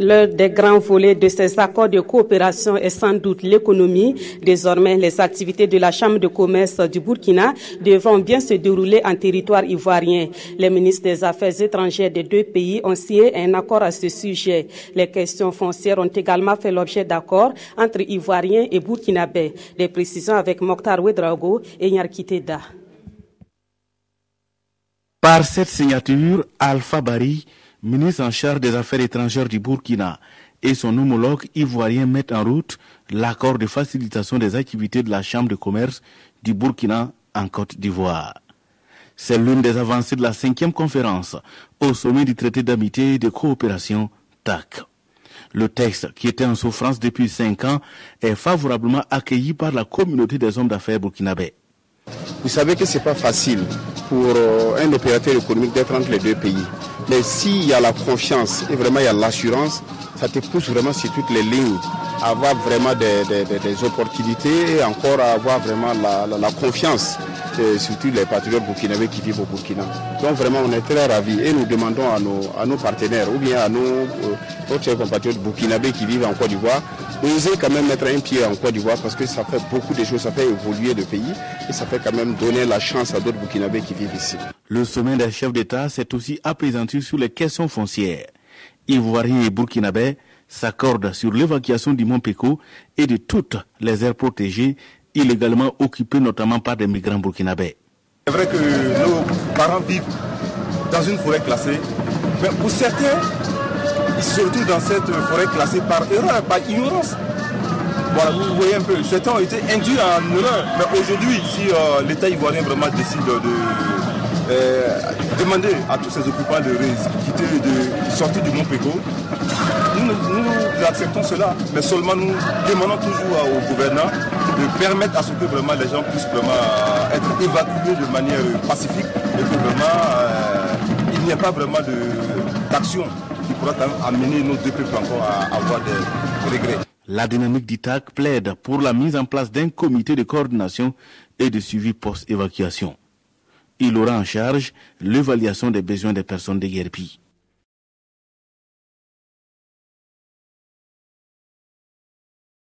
L'un des grands volets de ces accords de coopération est sans doute l'économie. Désormais, les activités de la Chambre de commerce du Burkina devront bien se dérouler en territoire ivoirien. Les ministres des Affaires étrangères des deux pays ont signé un accord à ce sujet. Les questions foncières ont également fait l'objet d'accords entre Ivoiriens et Burkinabés. Des précisions avec Mokhtar Ouedraogo et Nyarki Teda. Par cette signature, Alpha Bari, ministre en charge des Affaires étrangères du Burkina, et son homologue ivoirien mettent en route l'accord de facilitation des activités de la Chambre de commerce du Burkina en Côte d'Ivoire. C'est l'une des avancées de la 5e conférence au sommet du traité d'amitié et de coopération TAC. Le texte, qui était en souffrance depuis 5 ans, est favorablement accueilli par la communauté des hommes d'affaires burkinabés. Vous savez que ce n'est pas facile pour un opérateur économique d'être entre les deux pays. Mais s'il y a la confiance et vraiment il y a l'assurance, ça te pousse vraiment sur toutes les lignes à avoir vraiment des opportunités et encore à avoir vraiment la confiance, surtout les patriotes burkinabés qui vivent au Burkina. Donc vraiment on est très ravis et nous demandons à nos partenaires ou bien à nos autres compatriotes burkinabés qui vivent en Côte d'Ivoire d'oser quand même mettre un pied en Côte d'Ivoire parce que ça fait beaucoup de choses, ça fait évoluer le pays et ça fait quand même donner la chance à d'autres burkinabés qui vivent ici. Le sommet des chefs d'État s'est aussi appesanti sur les questions foncières. Ivoiriens et burkinabés s'accordent sur l'évacuation du Mont Péko et de toutes les aires protégées illégalement occupées notamment par des migrants burkinabés. C'est vrai que nos parents vivent dans une forêt classée, mais pour certains, ils se retrouvent dans cette forêt classée par erreur, par ignorance. Voilà, vous voyez un peu, certains ont été induits en erreur, mais aujourd'hui, si l'État ivoirien vraiment décide de demander à tous ces occupants de sortir du Mont Péko, nous acceptons cela, mais seulement nous demandons toujours au gouverneur de permettre à ce que vraiment les gens puissent vraiment être évacués de manière pacifique et que vraiment il n'y a pas vraiment d'action qui pourra amener nos deux peuples encore à avoir des regrets. La dynamique d'ITAC plaide pour la mise en place d'un comité de coordination et de suivi post-évacuation. Il aura en charge l'évaluation des besoins des personnes déguerpies.